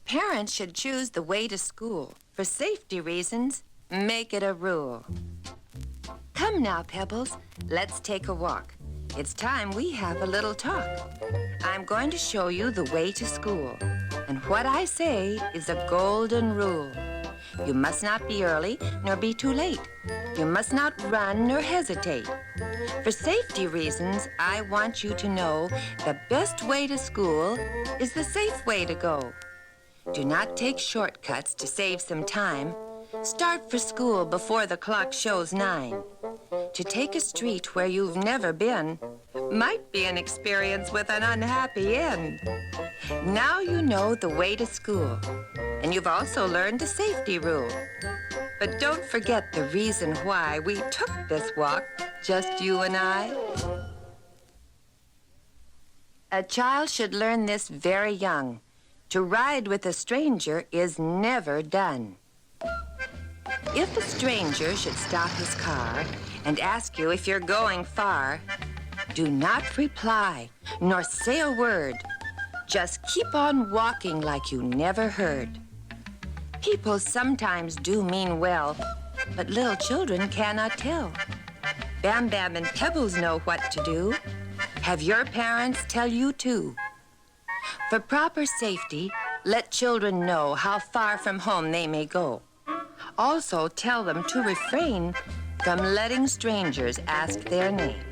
Parents should choose the way to school. For safety reasons, make it a rule. Come now, Pebbles, let's take a walk. It's time we have a little talk. I'm going to show you the way to school. And what I say is a golden rule. You must not be early nor be too late. You must not run nor hesitate. For safety reasons, I want you to know the best way to school is the safe way to go. Do not take shortcuts to save some time. Start for school before the clock shows 9. To take a street where you've never been might be an experience with an unhappy end. Now you know the way to school, and you've also learned a safety rule. But don't forget the reason why we took this walk, just you and I. A child should learn this very young. To ride with a stranger is never done. If a stranger should stop his car and ask you if you're going far, do not reply nor say a word. Just keep on walking like you never heard. People sometimes do mean well, but little children cannot tell. Bam Bam and Pebbles know what to do. Have your parents tell you too. For proper safety, let children know how far from home they may go. Also, tell them to refrain from letting strangers ask their name.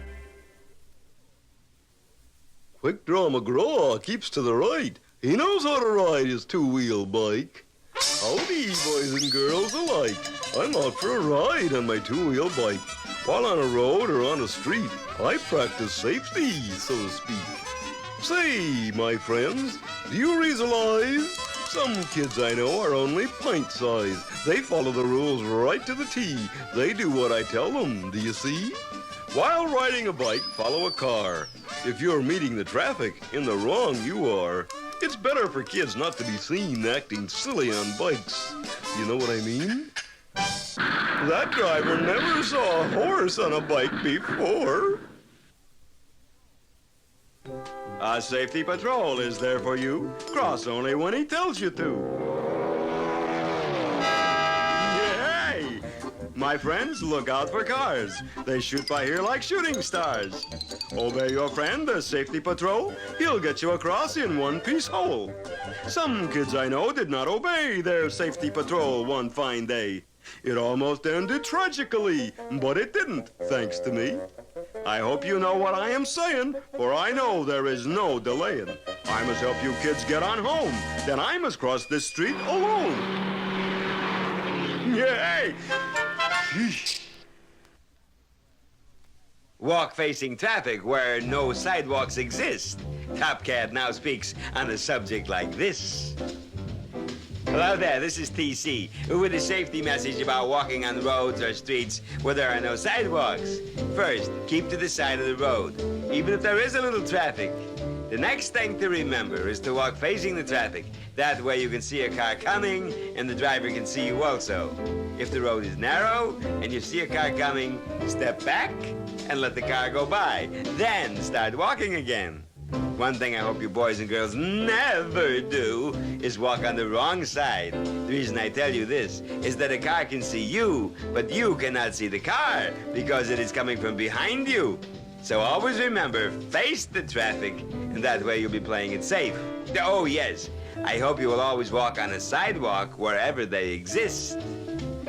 Quick Draw McGraw keeps to the right. He knows how to ride his two-wheel bike. Howdy, boys and girls alike. I'm out for a ride on my two-wheel bike. While on a road or on a street, I practice safety, so to speak. Say, my friends, do you realize? Some kids I know are only pint-sized. They follow the rules right to the T. They do what I tell them, do you see? While riding a bike, follow a car. If you're meeting the traffic, in the wrong you are. It's better for kids not to be seen acting silly on bikes. You know what I mean? That driver never saw a horse on a bike before. A safety patrol is there for you. Cross only when he tells you to. Yay! My friends, look out for cars. They shoot by here like shooting stars. Obey your friend, the safety patrol. He'll get you across in one-piece hole. Some kids I know did not obey their safety patrol one fine day. It almost ended tragically, but it didn't, thanks to me. I hope you know what I am saying, for I know there is no delaying. I must help you kids get on home, then I must cross this street alone. Yay! Sheesh. Walk facing traffic where no sidewalks exist. Top Cat now speaks on a subject like this. Hello there, this is TC with a safety message about walking on roads or streets where there are no sidewalks. First, keep to the side of the road, even if there is a little traffic. The next thing to remember is to walk facing the traffic. That way you can see a car coming and the driver can see you also. If the road is narrow and you see a car coming, step back and let the car go by. Then start walking again. One thing I hope you boys and girls never do is walk on the wrong side. The reason I tell you this is that a car can see you, but you cannot see the car because it is coming from behind you. So always remember, face the traffic, and that way you'll be playing it safe. Oh yes, I hope you will always walk on a sidewalk wherever they exist.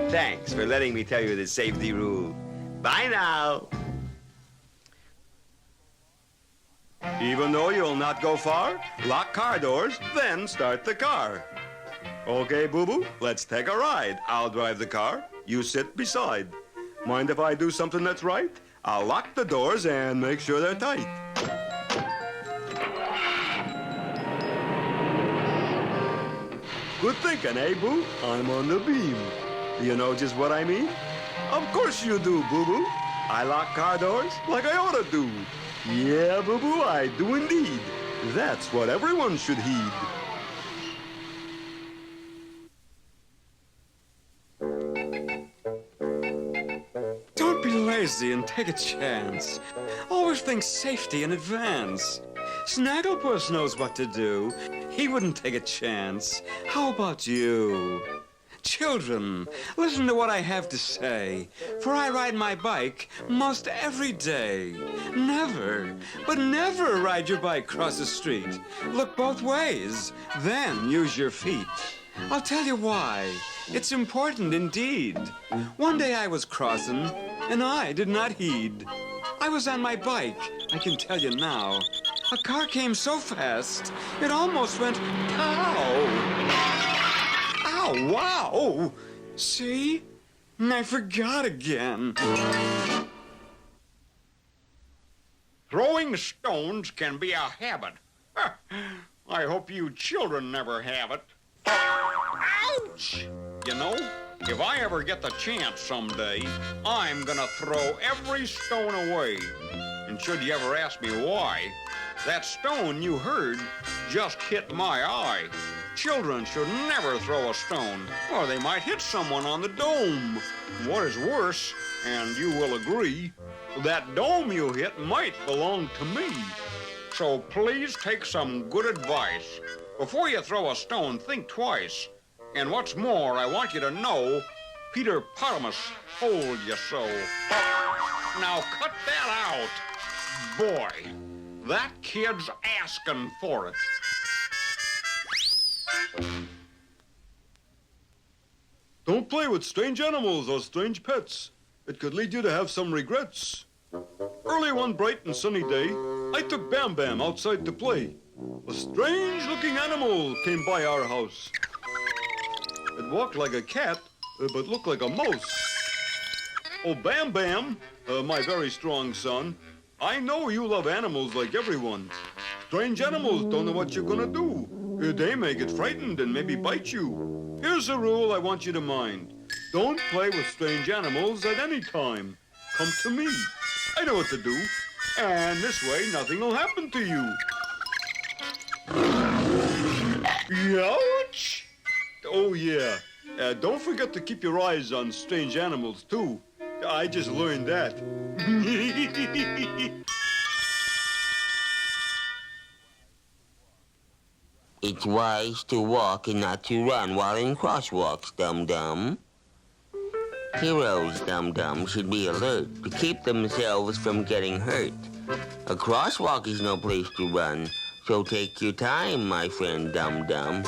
Thanks for letting me tell you the safety rule. Bye now. Even though you'll not go far, lock car doors, then start the car. Okay, boo-boo, let's take a ride. I'll drive the car, you sit beside. Mind if I do something that's right? I'll lock the doors and make sure they're tight. Good thinking, eh, boo? I'm on the beam. Do you know just what I mean? Of course you do, boo-boo. I lock car doors like I ought to do. Yeah, boo-boo, I do indeed. That's what everyone should heed. Don't be lazy and take a chance. Always think safety in advance. Snagglepuss knows what to do. He wouldn't take a chance. How about you? Children, listen to what I have to say, for I ride my bike most every day. Never, but never ride your bike across the street. Look both ways, then use your feet. I'll tell you why. It's important indeed. One day I was crossing, and I did not heed. I was on my bike, I can tell you now. A car came so fast, it almost went, ow! Ow, wow! See? I forgot again. Throwing stones can be a habit. I hope you children never have it. Ouch! You know, if I ever get the chance someday, I'm gonna throw every stone away. And should you ever ask me why, that stone you heard just hit my eye. Children should never throw a stone, or they might hit someone on the dome. What is worse, and you will agree, that dome you hit might belong to me. So please take some good advice. Before you throw a stone, think twice. And what's more, I want you to know, Peter Potamus told you so. Now cut that out. Boy, that kid's asking for it. Don't play with strange animals or strange pets. It could lead you to have some regrets. Early one bright and sunny day, I took Bam Bam outside to play. A strange-looking animal came by our house. It walked like a cat, but looked like a mouse. Oh, Bam Bam, my very strong son, I know you love animals like everyone. Strange animals don't know what you're gonna do. They may get frightened and maybe bite you. Here's a rule I want you to mind. Don't play with strange animals at any time. Come to me. I know what to do. And this way, nothing will happen to you. Ouch! Oh, yeah. Don't forget to keep your eyes on strange animals, too. I just learned that. It's wise to walk and not to run while in crosswalks, dum-dum. Heroes, dum-dum, should be alert to keep themselves from getting hurt. A crosswalk is no place to run, so take your time, my friend dum-dum.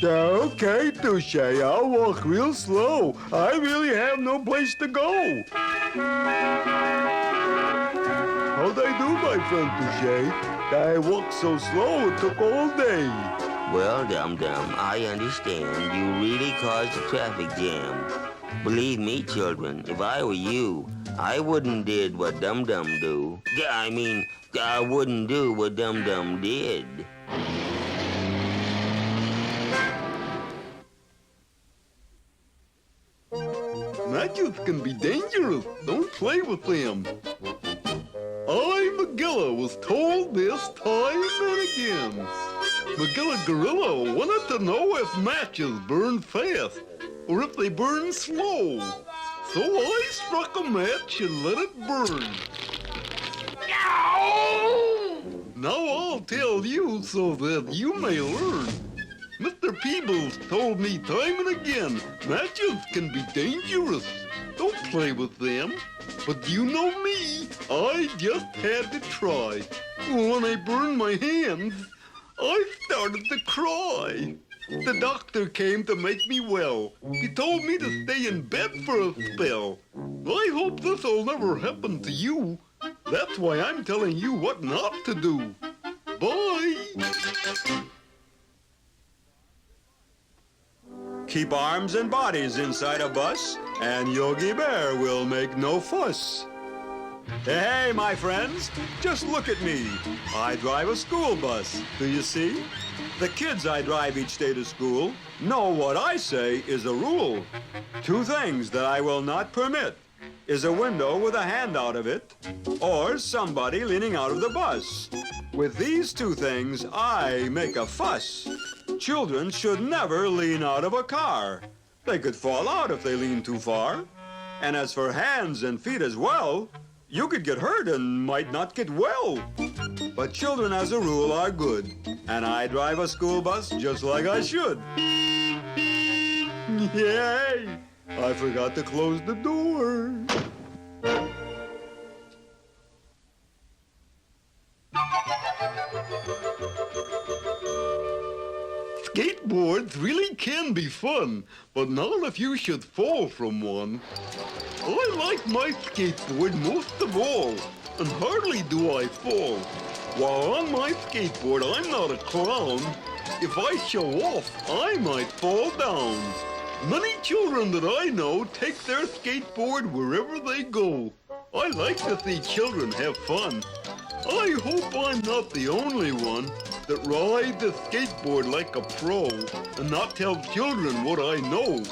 Okay, Touche, I'll walk real slow. I really have no place to go. How'd I do, my friend Touche? I walked so slow, it took all day. Well, dum-dum, I understand. You really caused a traffic jam. Believe me, children, if I were you, I wouldn't did what dum-dum do. I wouldn't do what dum-dum did. Magic can be dangerous. Don't play with them. I, Magilla, was told this time and again. Magilla Gorilla wanted to know if matches burn fast or if they burn slow. So I struck a match and let it burn. Now I'll tell you so that you may learn. Mr. Peebles told me time and again, matches can be dangerous. Don't play with them. But you know me, I just had to try. When I burned my hands, I started to cry. The doctor came to make me well. He told me to stay in bed for a spell. I hope this will never happen to you. That's why I'm telling you what not to do. Bye. Keep arms and bodies inside a bus, and Yogi Bear will make no fuss. Hey, my friends, just look at me. I drive a school bus. Do you see? The kids I drive each day to school know what I say is a rule. Two things that I will not permit is a window with a hand out of it or somebody leaning out of the bus. With these two things, I make a fuss. Children should never lean out of a car. They could fall out if they lean too far. And as for hands and feet as well, You could get hurt and might not get well. But children, as a rule, are good. And I drive a school bus just like I should. Yay! I forgot to close the door. Skateboards really can be fun, but not if you should fall from one. I like my skateboard most of all, and hardly do I fall. While on my skateboard, I'm not a clown. If I show off, I might fall down. Many children that I know take their skateboard wherever they go. I like to see children have fun. I hope I'm not the only one that rides a skateboard like a pro and not tell children what I know.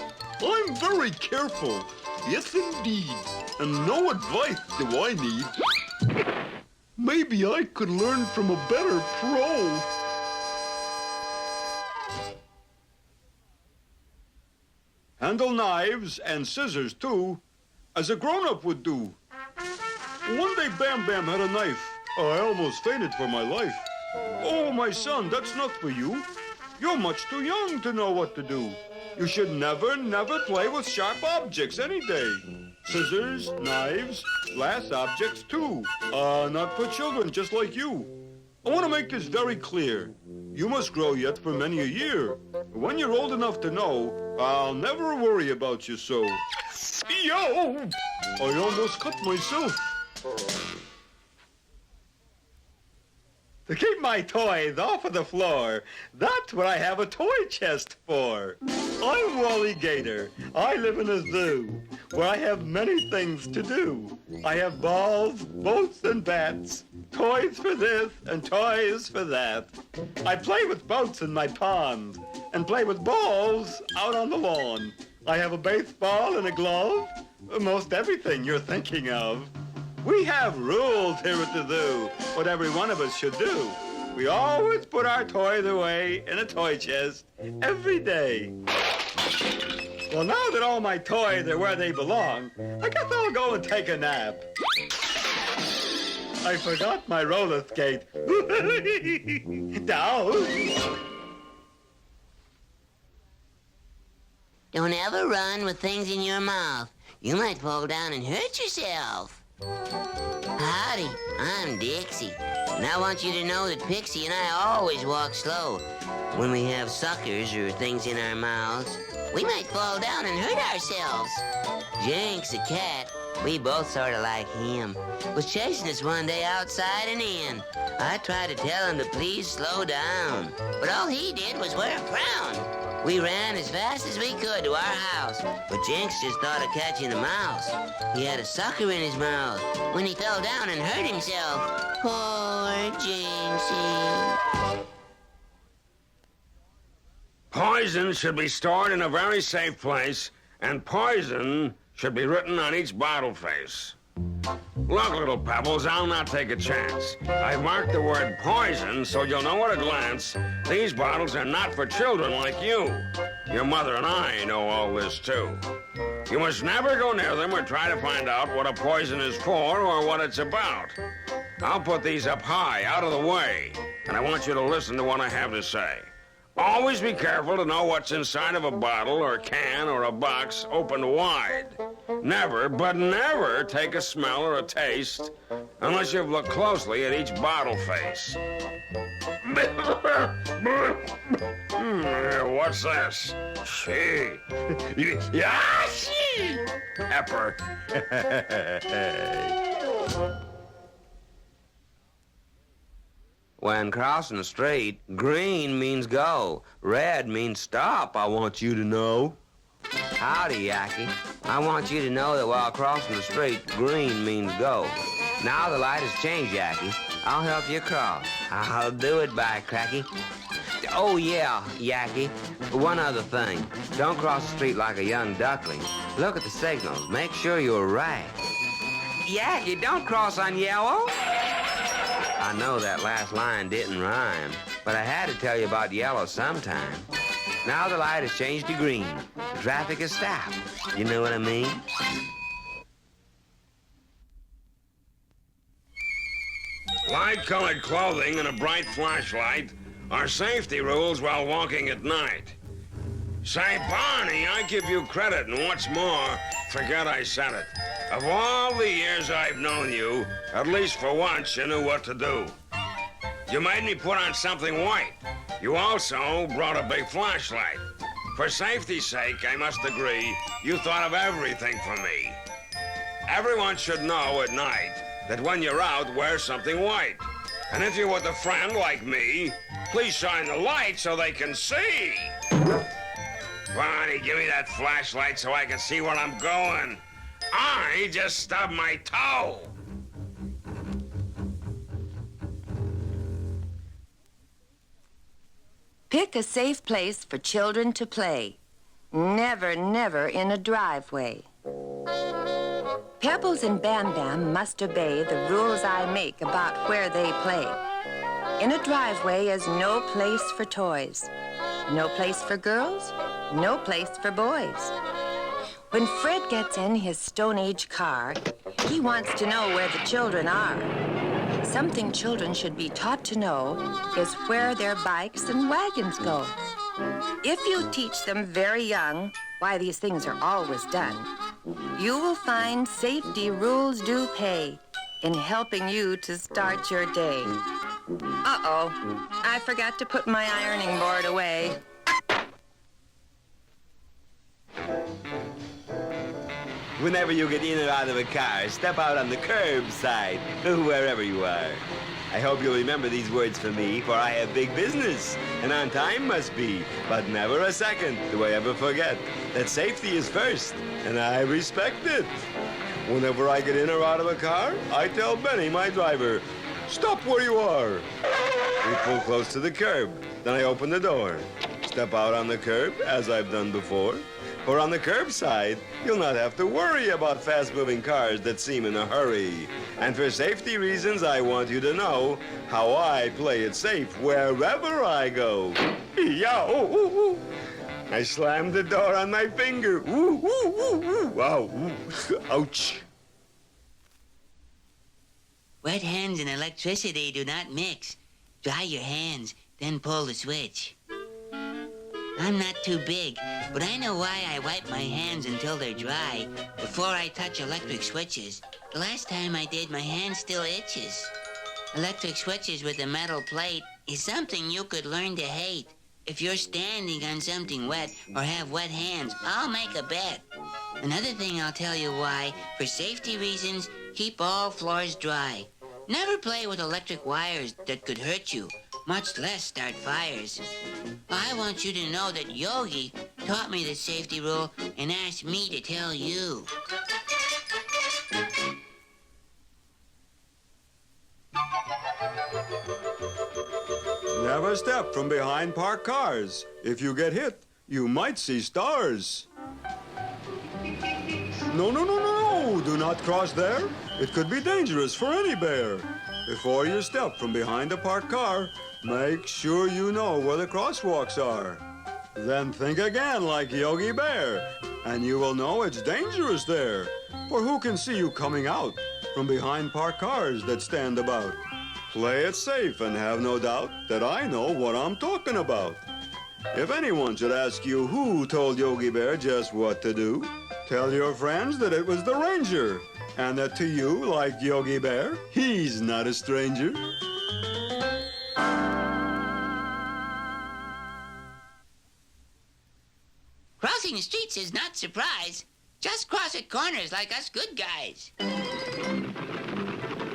I'm very careful, yes indeed, and no advice do I need. Maybe I could learn from a better pro. Handle knives and scissors, too, as a grown-up would do. One day Bam Bam had a knife. I almost fainted for my life. Oh, my son, that's not for you. You're much too young to know what to do. You should never, never play with sharp objects any day. Scissors, knives, glass objects, too. Not for children just like you. I want to make this very clear. You must grow yet for many a year. When you're old enough to know, I'll never worry about you so. Yo! I almost cut myself. To keep my toys off of the floor, that's what I have a toy chest for. I'm Wally Gator. I live in a zoo where I have many things to do. I have balls, boats, and bats, toys for this and toys for that. I play with boats in my pond and play with balls out on the lawn. I have a baseball and a glove, most everything you're thinking of. We have rules here at the zoo, what every one of us should do. We always put our toys away in a toy chest every day. Well, now that all my toys are where they belong, I guess I'll go and take a nap. I forgot my roller skate. Down. Don't ever run with things in your mouth. You might fall down and hurt yourself. Howdy, I'm Dixie, and I want you to know that Pixie and I always walk slow. When we have suckers or things in our mouths, we might fall down and hurt ourselves. Jinx, the cat, we both sort of like him, was chasing us one day outside and in. I tried to tell him to please slow down, but all he did was wear a frown. We ran as fast as we could to our house, but Jinx just thought of catching a mouse. He had a sucker in his mouth when he fell down and hurt himself. Poor Jinxie. Poison should be stored in a very safe place, and poison should be written on each bottle face. Look, little pebbles, I'll not take a chance. I've marked the word poison so you'll know at a glance these bottles are not for children like you. Your mother and I know all this, too. You must never go near them or try to find out what a poison is for or what it's about. I'll put these up high, out of the way, and I want you to listen to what I have to say. Always be careful to know what's inside of a bottle or can or a box opened wide. Never, but never take a smell or a taste unless you've looked closely at each bottle face. What's this? She. Yeah, she. Pepper. When crossing the street, green means go. Red means stop, I want you to know. Howdy, Yaki. I want you to know that while crossing the street, green means go. Now the light has changed, Yaki. I'll help you cross. I'll do it, by cracky. Oh, yeah, Yaki. One other thing. Don't cross the street like a young duckling. Look at the signals. Make sure you're right. Yaki, don't cross on yellow. I know that last line didn't rhyme, but I had to tell you about yellow sometime. Now the light has changed to green. The traffic has stopped. You know what I mean? Light-colored clothing and a bright flashlight are safety rules while walking at night. Say, Barney, I give you credit, and what's more, forget I said it. Of all the years I've known you, at least for once you knew what to do. You made me put on something white. You also brought a big flashlight. For safety's sake, I must agree, you thought of everything for me. Everyone should know at night that when you're out, wear something white. And if you're with a friend like me, please shine the light so they can see. Barney, give me that flashlight so I can see where I'm going. I just stubbed my toe. Pick a safe place for children to play. Never, never in a driveway. Pebbles and Bam Bam must obey the rules I make about where they play. In a driveway is no place for toys. No place for girls, no place for boys. When Fred gets in his Stone Age car, he wants to know where the children are. Something children should be taught to know is where their bikes and wagons go. If you teach them very young why these things are always done, you will find safety rules do pay in helping you to start your day. Uh-oh, I forgot to put my ironing board away. Whenever you get in or out of a car, step out on the curbside, wherever you are. I hope you'll remember these words for me, for I have big business, and on time must be, but never a second do I ever forget that safety is first, and I respect it. Whenever I get in or out of a car, I tell Benny, my driver, stop where you are. We pull close to the curb, then I open the door. Step out on the curb, as I've done before. For on the curbside, you'll not have to worry about fast-moving cars that seem in a hurry. And for safety reasons, I want you to know how I play it safe wherever I go. Yo! I slammed the door on my finger. Ooh, ooh, ooh, ooh. Wow. Ooh. Ouch. Wet hands and electricity do not mix. Dry your hands, then pull the switch. I'm not too big, but I know why I wipe my hands until they're dry before I touch electric switches. The last time I did, my hand still itches. Electric switches with a metal plate is something you could learn to hate. If you're standing on something wet or have wet hands, I'll make a bet. Another thing I'll tell you why, for safety reasons, keep all floors dry. Never play with electric wires that could hurt you, much less start fires. I want you to know that Yogi taught me this safety rule and asked me to tell you. Never step from behind parked cars. If you get hit, you might see stars. No, no, no, no, no. Do not cross there. It could be dangerous for any bear. Before you step from behind a parked car, make sure you know where the crosswalks are. Then think again like Yogi Bear, and you will know it's dangerous there. For who can see you coming out from behind parked cars that stand about? Play it safe and have no doubt that I know what I'm talking about. If anyone should ask you who told Yogi Bear just what to do, tell your friends that it was the ranger, and that to you, like Yogi Bear, he's not a stranger. Crossing streets is not surprise. Just cross at corners like us good guys.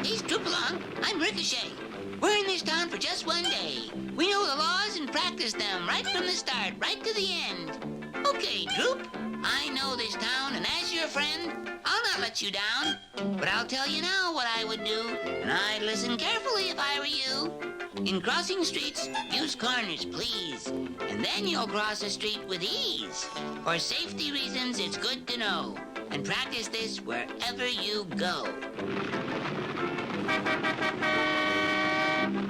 Please troop along. I'm Ricochet. We're in this town for just one day. We know the laws and practice them right from the start, right to the end. Okay, troop. I know this town, and as your friend, I'll not let you down. But I'll tell you now what I would do, and I'd listen carefully if I were you. In crossing streets, use corners, please. And then you'll cross a street with ease. For safety reasons, it's good to know. And practice this wherever you go.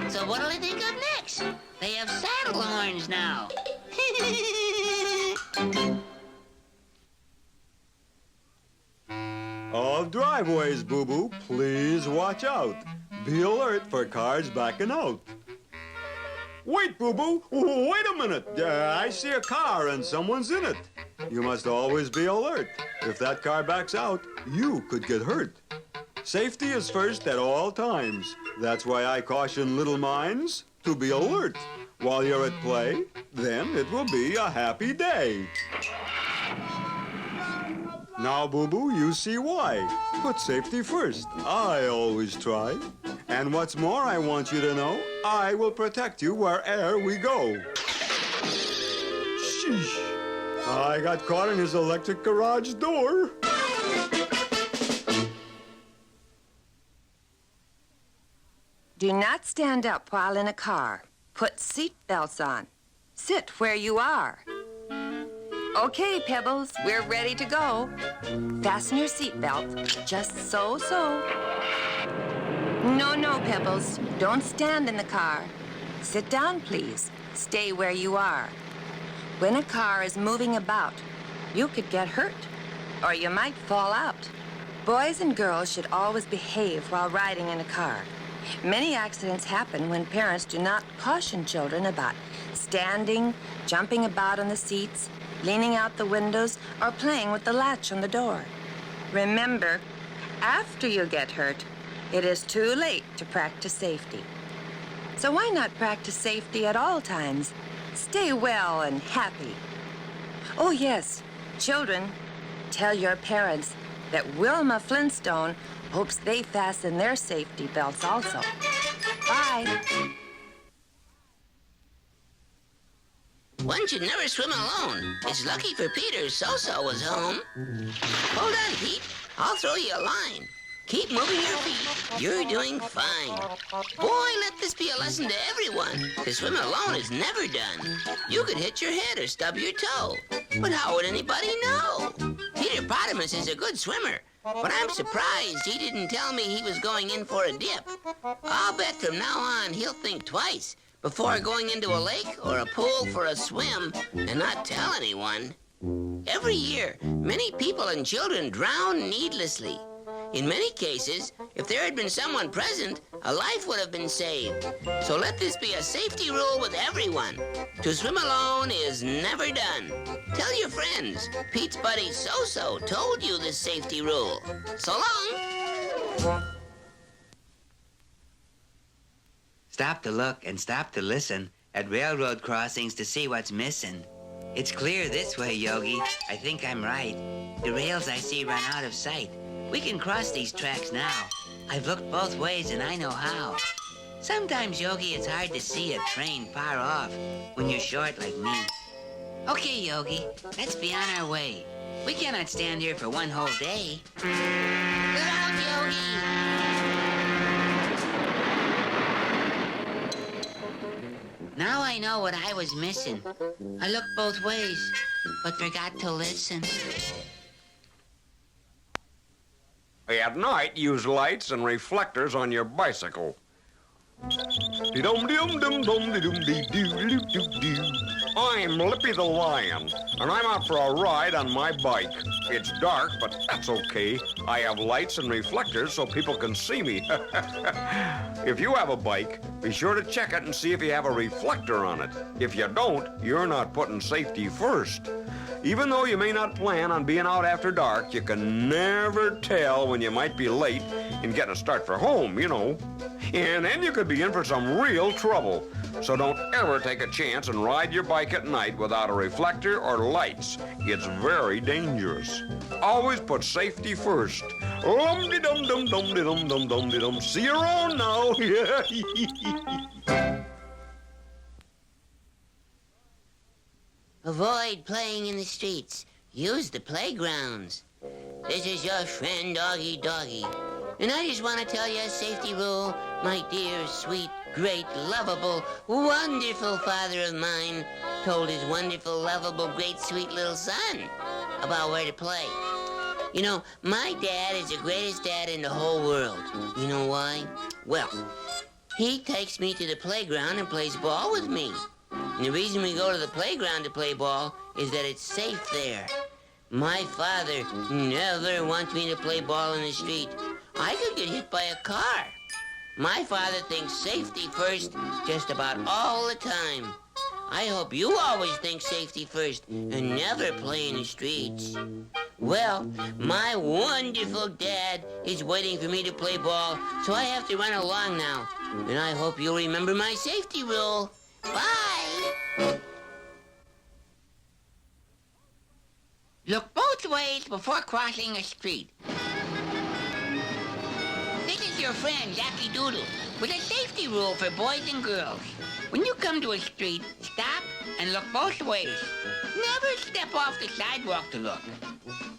So what'll I think of next? They have saddle horns now. All driveways, Boo-Boo. Please watch out. Be alert for cars backing out. Wait, Boo-Boo. Wait a minute. I see a car and someone's in it. You must always be alert. If that car backs out, you could get hurt. Safety is first at all times. That's why I caution little minds to be alert while you're at play. Then it will be a happy day. Now, Boo-Boo, you see why. Put safety first. I always try. And what's more, I want you to know, I will protect you where'er we go. Sheesh. I got caught in his electric garage door. Do not stand up while in a car. Put seat belts on. Sit where you are. Okay, Pebbles, we're ready to go. Fasten your seatbelt, just so. No, Pebbles, don't stand in the car. Sit down, please. Stay where you are. When a car is moving about, you could get hurt, or you might fall out. Boys and girls should always behave while riding in a car. Many accidents happen when parents do not caution children about standing, jumping about on the seats, leaning out the windows, or playing with the latch on the door. Remember, after you get hurt, it is too late to practice safety. So why not practice safety at all times? Stay well and happy. Oh, yes, children, tell your parents that Wilma Flintstone hopes they fasten their safety belts also. Bye. One should never swim alone. It's lucky for Peter So-So was home. Hold on, Pete. I'll throw you a line. Keep moving your feet. You're doing fine. Boy, let this be a lesson to everyone. To swim alone is never done. You could hit your head or stub your toe. But how would anybody know? Peter Potamus is a good swimmer, but I'm surprised he didn't tell me he was going in for a dip. I'll bet from now on he'll think twice before going into a lake or a pool for a swim and not tell anyone. Every year, many people and children drown needlessly. In many cases, if there had been someone present, a life would have been saved. So let this be a safety rule with everyone. To swim alone is never done. Tell your friends. Pete's buddy So-So told you this safety rule. So long. Stop to look and stop to listen at railroad crossings to see what's missing. It's clear this way, Yogi. I think I'm right. The rails I see run out of sight. We can cross these tracks now. I've looked both ways and I know how. Sometimes, Yogi, it's hard to see a train far off when you're short like me. Okay, Yogi, let's be on our way. We cannot stand here for one whole day. Good out, Yogi! Now I know what I was missing. I looked both ways, but forgot to listen. At night, use lights and reflectors on your bicycle. I'm Lippy the Lion, and I'm out for a ride on my bike. It's dark, but that's okay. I have lights and reflectors so people can see me. If you have a bike, be sure to check it and see if you have a reflector on it. If you don't, you're not putting safety first. Even though you may not plan on being out after dark, you can never tell when you might be late in getting a start for home, you know. And then you could be in for some real trouble. So don't ever take a chance and ride your bike at night without a reflector or lights. It's very dangerous. Always put safety first. Lum-de-dum-dum-dum-de-dum-dum-dum-de-dum. See you around now. Avoid playing in the streets. Use the playgrounds. This is your friend, Doggy Doggy. And I just want to tell you a safety rule. My dear, sweet, great, lovable, wonderful father of mine told his wonderful, lovable, great, sweet little son about where to play. You know, my dad is the greatest dad in the whole world. You know why? Well, he takes me to the playground and plays ball with me. And the reason we go to the playground to play ball is that it's safe there. My father never wants me to play ball in the street. I could get hit by a car. My father thinks safety first just about all the time. I hope you always think safety first and never play in the streets. Well, my wonderful dad is waiting for me to play ball, so I have to run along now. And I hope you'll remember my safety rule. Bye! Look both ways before crossing a street. This is your friend, Jackie Doodle, with a safety rule for boys and girls. When you come to a street, stop and look both ways. Never step off the sidewalk to look.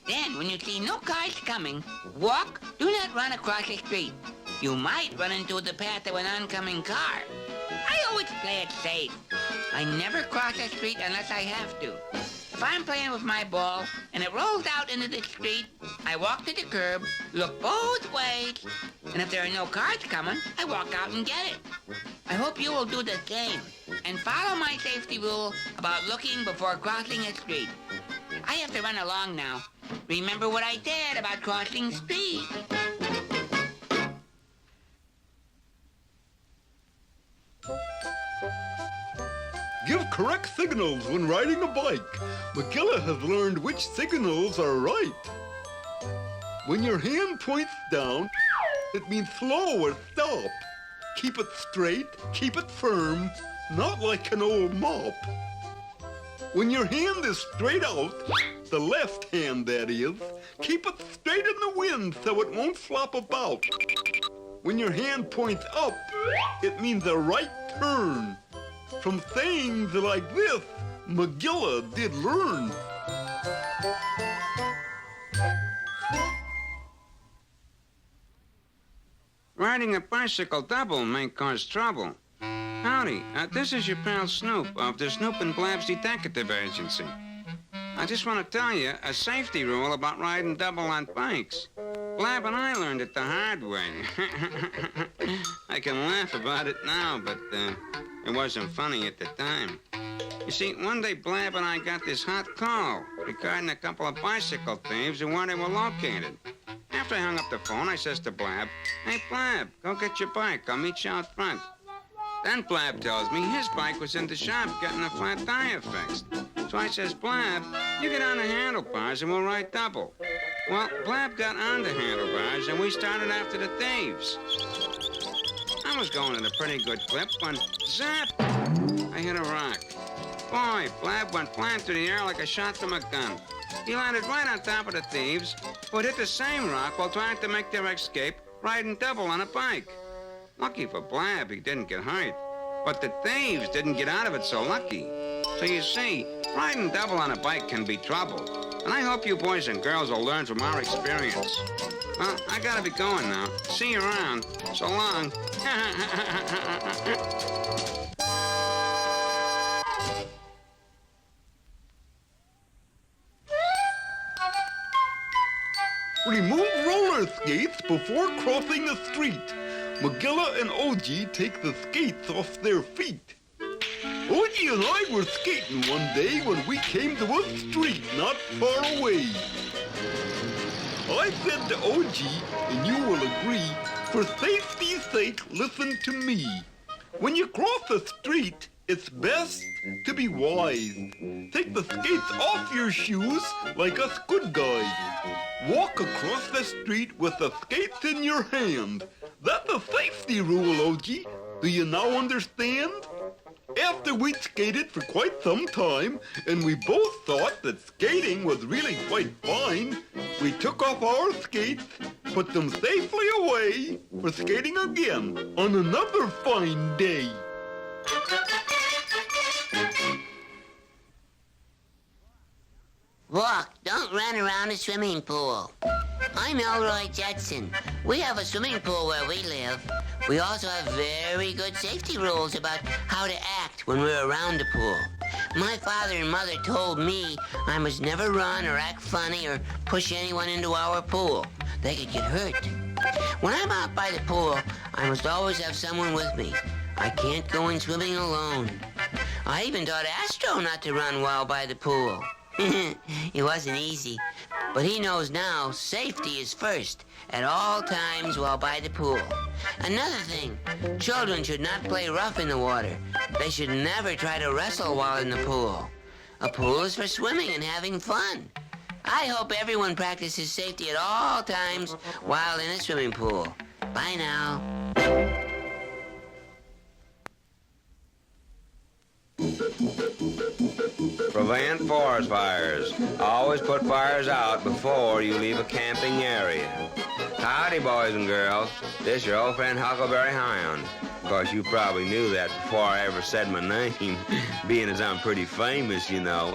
Then, when you see no cars coming, walk, do not run across the street. You might run into the path of an oncoming car. I always play it safe. I never cross a street unless I have to. If I'm playing with my ball and it rolls out into the street, I walk to the curb, look both ways, and if there are no cars coming, I walk out and get it. I hope you will do the same and follow my safety rule about looking before crossing a street. I have to run along now. Remember what I said about crossing streets. Give correct signals when riding a bike. McGilla has learned which signals are right. When your hand points down, it means slow or stop. Keep it straight, keep it firm, not like an old mop. When your hand is straight out, the left hand that is, keep it straight in the wind so it won't flop about. When your hand points up, it means a right turn. From things like this, McGilla did learn. Riding a bicycle double may cause trouble. Howdy, this is your pal Snoop of the Snoop and Blabs Detective Agency. I just want to tell you a safety rule about riding double on bikes. Blab and I learned it the hard way. I can laugh about it now, but it wasn't funny at the time. You see, one day Blab and I got this hot call regarding a couple of bicycle thieves and where they were located. After I hung up the phone, I says to Blab, "Hey, Blab, go get your bike. I'll meet you out front." Then Blab tells me his bike was in the shop getting a flat tire fixed. So I says, "Blab, you get on the handlebars and we'll ride double." Well, Blab got on the handlebars and we started after the thieves. I was going at a pretty good clip when, zap, I hit a rock. Boy, Blab went flying through the air like a shot from a gun. He landed right on top of the thieves, who had hit the same rock while trying to make their escape, riding double on a bike. Lucky for Blab, he didn't get hurt. But the thieves didn't get out of it so lucky. So you see, riding double on a bike can be trouble. And I hope you boys and girls will learn from our experience. Well, I gotta be going now. See you around. So long. Remove roller skates before crossing the street. McGilla and OG take the skates off their feet. OG and I were skating one day when we came to a street not far away. I said to OG, and you will agree, for safety's sake, listen to me. When you cross a street, it's best to be wise. Take the skates off your shoes like us good guys. Walk across the street with the skates in your hand. That's a safety rule, OG. Do you now understand? After we'd skated for quite some time, and we both thought that skating was really quite fine, we took off our skates, put them safely away for skating again on another fine day. Walk, don't run around a swimming pool. I'm Elroy Judson. We have a swimming pool where we live. We also have very good safety rules about how to act when we're around the pool. My father and mother told me I must never run or act funny or push anyone into our pool. They could get hurt. When I'm out by the pool, I must always have someone with me. I can't go in swimming alone. I even taught Astro not to run while by the pool. It wasn't easy, but he knows now safety is first at all times while by the pool. Another thing, children should not play rough in the water. They should never try to wrestle while in the pool. A pool is for swimming and having fun. I hope everyone practices safety at all times while in a swimming pool. Bye now. Prevent forest fires. Always put fires out before you leave a camping area. Howdy, boys and girls. This your old friend Huckleberry Hound. Of course, you probably knew that before I ever said my name, being as I'm pretty famous, you know.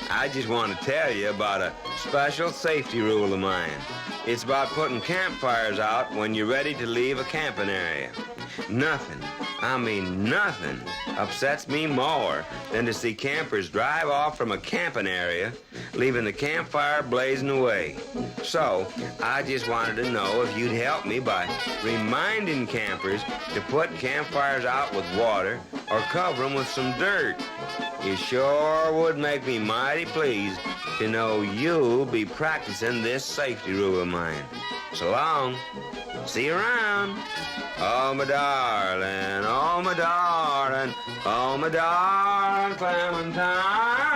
I just want to tell you about a special safety rule of mine. It's about putting campfires out when you're ready to leave a camping area. Nothing, I mean nothing, upsets me more than to see campers drive off from a camping area, leaving the campfire blazing away. So, I just wanted to know if you'd help me by reminding campers to put campfires out with water or cover them with some dirt. It sure would make me mighty pleased to know you'll be practicing this safety rule of mine. So long. See you around. Oh, my darling, oh, my darling, oh, my darling Clementine.